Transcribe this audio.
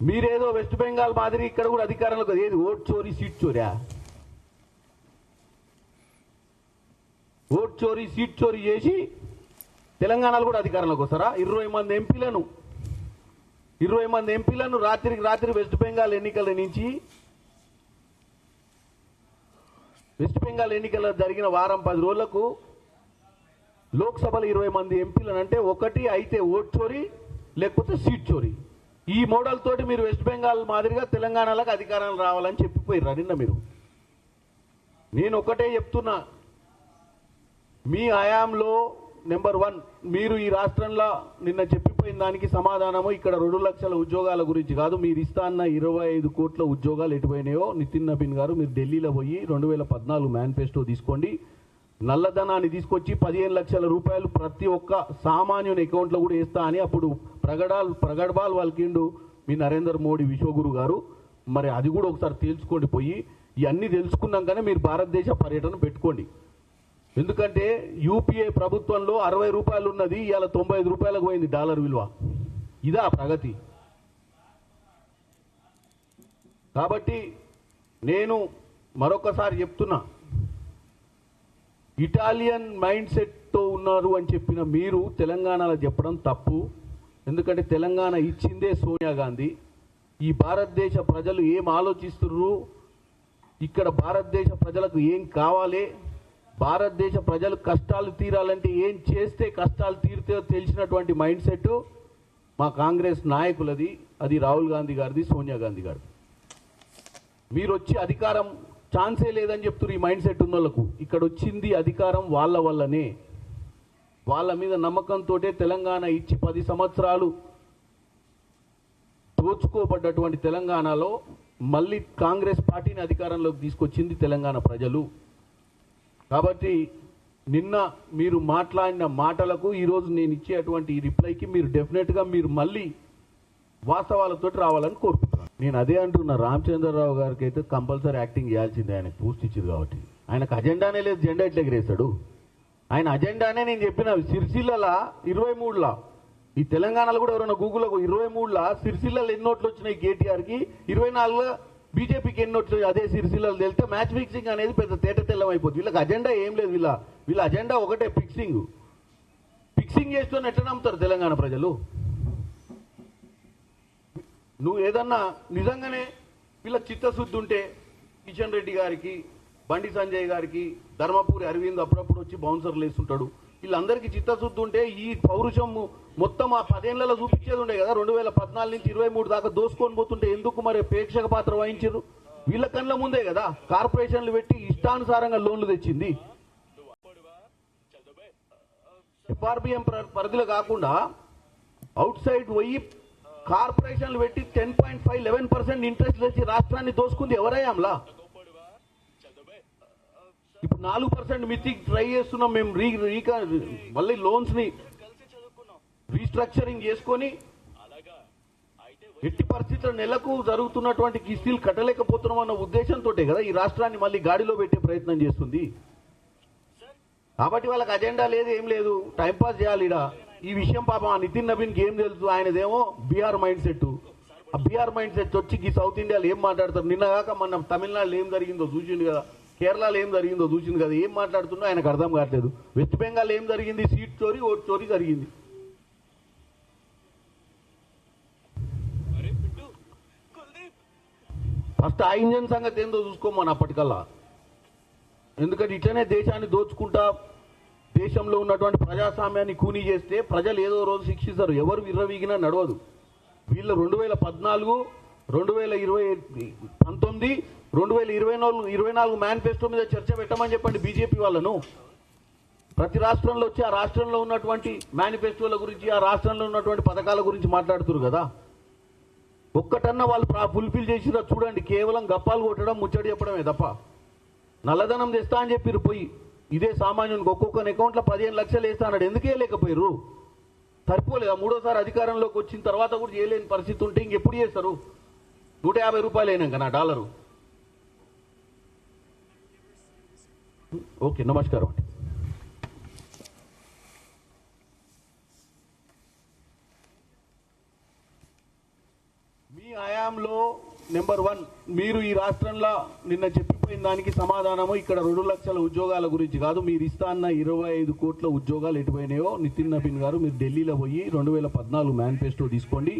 మీరేదో వెస్ట్ బెంగాల్ మాదిరి ఇక్కడ కూడా అధికారంలో ఏది ఓట్ చోరీ సీట్ చోరా, ఓట్ చోరీ సీట్ చోరీ చేసి తెలంగాణలో కూడా అధికారంలోకి వస్తారా? 20 మంది ఎంపీలను రాత్రికి రాత్రి వెస్ట్ బెంగాల్ ఎన్నికల నుంచి, వెస్ట్ బెంగాల్ ఎన్నికల జరిగిన వారం 10 రోజులకు లోక్సభలో 20 మంది ఎంపీలను అంటే ఒకటి అయితే ఓట్ చోరీ లేకపోతే సీట్ చోరీ. ఈ మోడల్ తోటి మీరు వెస్ట్ బెంగాల్ మాదిరిగా తెలంగాణలకు అధికారం రావాలని చెప్పిపోయిర్రా నిన్న మీరు. నేను ఒకటే చెప్తున్నా, మీ హయాంలో నెంబర్ 1 మీరు ఈ రాష్ట్రంలో నిన్న చెప్పిపోయిన దానికి సమాధానము ఇక్కడ 2 లక్షల ఉద్యోగాల గురించి కాదు, మీరు ఇస్తా అన్న 25 కోట్ల ఉద్యోగాలు ఎటుపోయినాయో నితిన్ నబీన్ గారు మీరు ఢిల్లీలో పోయి 2014 మేనిఫెస్టో తీసుకోండి, నల్లధనాన్ని తీసుకొచ్చి 15 లక్షల రూపాయలు ప్రతి ఒక్క సామాన్యుని అకౌంట్లో కూడా వేస్తా అని అప్పుడు ప్రగడ్బాల్ వాళ్ళకిండు మీ నరేంద్ర మోడీ విశ్వగురు గారు. మరి అది కూడా ఒకసారి తేల్చుకోండి, పోయి ఇవన్నీ తెలుసుకున్నాకనే మీరు భారతదేశ పర్యటన పెట్టుకోండి. ఎందుకంటే యూపీఏ ప్రభుత్వంలో 60 రూపాయలు ఉన్నది, ఇవాళ 95 రూపాయలకు పోయింది డాలర్ విలువ. ఇదా ప్రగతి? కాబట్టి నేను మరొకసారి చెప్తున్నా, ఇటాలియన్ మైండ్ సెట్తో ఉన్నారు అని చెప్పిన మీరు తెలంగాణలో చెప్పడం తప్పు. ఎందుకంటే తెలంగాణ ఇచ్చిందే సోనియా గాంధీ. ఈ భారతదేశ ప్రజలు ఏం ఆలోచిస్తున్నారు, ఇక్కడ భారతదేశ ప్రజలకు ఏం కావాలి, భారతదేశ ప్రజలు కష్టాలు తీరాలంటే ఏం చేస్తే కష్టాలు తీరుతాయో తెలిసినటువంటి మైండ్ సెట్ మా కాంగ్రెస్ నాయకులది, అది రాహుల్ గాంధీ గారిది, సోనియా గాంధీ గారిది. మీరు వచ్చి అధికారం ఛాన్సే లేదని చెప్తున్నారు ఈ మైండ్ సెట్ ఉన్న వాళ్ళకు. ఇక్కడ వచ్చింది అధికారం వాళ్ళ వల్లనే, వాళ్ళ మీద నమ్మకంతో తెలంగాణ ఇచ్చి 10 సంవత్సరాలు దోచుకోబడ్డటువంటి తెలంగాణలో మళ్ళీ కాంగ్రెస్ పార్టీని అధికారంలోకి తీసుకొచ్చింది తెలంగాణ ప్రజలు. కాబట్టి నిన్న మీరు మాట్లాడిన మాటలకు ఈరోజు నేను ఇచ్చేటువంటి ఈ రిప్లైకి మీరు డెఫినెట్గా మీరు మళ్ళీ వాస్తవాలతో రావాలని కోరుకుంటున్నాను. నేను అదే అంటున్నా, రామచంద్రరావు గారికి అయితే కంపల్సరీ యాక్టింగ్ చేయాల్సిందే, ఆయనకు పోస్ట్ ఇచ్చింది కాబట్టి. ఆయనకు అజెండానే లేదు, జెండా ఎట్లా ఎగిరేస్తాడు? ఆయన అజెండానే నేను చెప్పిన సిరిసిల్ల 23లా, ఈ తెలంగాణలో కూడా ఎవరైనా గూగుల్లో 23లా సిరిసిల్లలో ఎన్ని ఓట్లు వచ్చినాయి కేటీఆర్కి, 24లో బీజేపీకి ఎన్ని ఓట్లు అదే సిరిసిల్లలో తెలితే మ్యాచ్ ఫిక్సింగ్ అనేది పెద్ద తేట తెల్లం అయిపోతుంది. వీళ్ళకి అజెండా ఏం లేదు, వీళ్ళ అజెండా ఒకటే, ఫిక్సింగ్ చేస్తూనే ఎట్లా నమ్ముతారు తెలంగాణ ప్రజలు? నువ్వు ఏదన్నా నిజంగానే వీళ్ళకి చిత్తశుద్ధి ఉంటే కిషన్ రెడ్డి గారికి, బండి సంజయ్ గారికి, ధర్మపురి అరవింద్ అప్పుడప్పుడు వచ్చి బౌన్సర్లు వేస్తుంటాడు, వీళ్ళందరికీ చిత్తశుద్ధి ఉంటే ఈ పౌరుషం మొత్తం ఆ 10 ఏళ్లలో చూపించేది ఉండే కదా. 2014 నుంచి 23 దాకా దోసుకొని పోతుంటే ఎందుకు మరి ప్రేక్షక పాత్ర వహించారు? వీళ్ళ కళ్ళ ముందే కదా కార్పొరేషన్లు పెట్టి ఇష్టానుసారంగా లోన్లు తెచ్చింది. ఎఫ్ఆర్బిఎం పరిధిలో కాకుండా అవుట్ సైడ్ పోయి కార్పొరేషన్లు పెట్టి 10.5 11% ఇంట్రెస్ట్ తెచ్చి రాష్ట్రాన్ని దోసుకుంది ఎవరయ్యాంలా? ఇప్పుడు 4% మితికి ట్రై చేస్తున్నాం మేము. మళ్ళీ లోన్స్ ని రీస్ట్రక్చరింగ్ చేసుకొని ఎట్టి పరిస్థితుల్లో నెలకు జరుగుతున్నటువంటి కిస్తీలు కట్టలేకపోతున్నాం అన్న ఉద్దేశంతో కదా ఈ రాష్ట్రాన్ని మళ్ళీ గాడిలో పెట్టే ప్రయత్నం చేస్తుంది. కాబట్టి వాళ్ళకి అజెండా లేదు, ఏం లేదు, టైంపాస్ చేయాలి. ఈ విషయం పాపం ఆ నితిన్ నబీన్కి ఏం తెలుసు? ఆయనదేమో బీహార్ మైండ్ సెట్. ఆ బీహార్ మైండ్ సెట్ వచ్చి ఈ సౌత్ ఇండియాలో ఏం మాట్లాడతారు? నిన్నగాక మన తమిళనాడులో ఏం జరిగిందో చూసింది కదా, కేరళలో ఏం జరిగిందో చూసింది కదా, ఏం మాట్లాడుతున్నా ఆయనకు అర్థం కావట్లేదు. వెస్ట్ బెంగాల్ ఏం జరిగింది? సీట్ చోరీ, ఓట్ చోరీ జరిగింది. ఫస్ట్ ఆ ఇంజన్ సంగతి ఏందో చూసుకోమని అప్పటికల్లా. ఎందుకంటే ఇట్లనే దేశాన్ని దోచుకుంటా దేశంలో ఉన్నటువంటి ప్రజాస్వామ్యాన్ని కూనీ చేస్తే ప్రజలు ఏదో రోజు శిక్షిస్తారు, ఎవరు విర్రవీగినా నడవదు. వీళ్ళ 2014, 2019, 2024 మేనిఫెస్టో మీద చర్చ పెట్టమని చెప్పండి బీజేపీ వాళ్ళను. ప్రతి రాష్ట్రంలో వచ్చి ఆ రాష్ట్రంలో ఉన్నటువంటి మేనిఫెస్టోల గురించి, ఆ రాష్ట్రంలో ఉన్నటువంటి పథకాల గురించి మాట్లాడుతున్నారు కదా. ఒక్కటన్నా వాళ్ళు ఫుల్ఫిల్ చేసిరా చూడండి. కేవలం గప్పాలు కొట్టడం, ముచ్చడి చెప్పడమే తప్ప. నల్లధనం తెస్తా అని చెప్పారు పోయి, ఇదే సామాన్యునికి ఒక్కొక్కరి అకౌంట్లో 15 లక్షలు వేస్తా అన్నాడు. ఎందుకే లేకపోయారు? సరిపోలేదా? 3ఓసారి అధికారంలోకి వచ్చిన తర్వాత కూడా చేయలేని పరిస్థితి ఉంటే ఇంకెప్పుడు చేస్తారు? 150 రూపాయలు అయినాక నా డాలరు. ఓకే, నమస్కారం అండి. మీ స్కామ్లో నెంబర్ 1 మీరు ఈ రాష్ట్రంలో నిన్న చెప్పిపోయిన దానికి సమాధానము ఇక్కడ 2 లక్షల ఉద్యోగాల గురించి కాదు. మీరు ఇస్తా అన్న 25 కోట్ల ఉద్యోగాలు ఎటుపోయినాయో నితిన్ నబీన్ గారు మీరు ఢిల్లీలో పోయి 2014 మేనిఫెస్టో తీసుకోండి.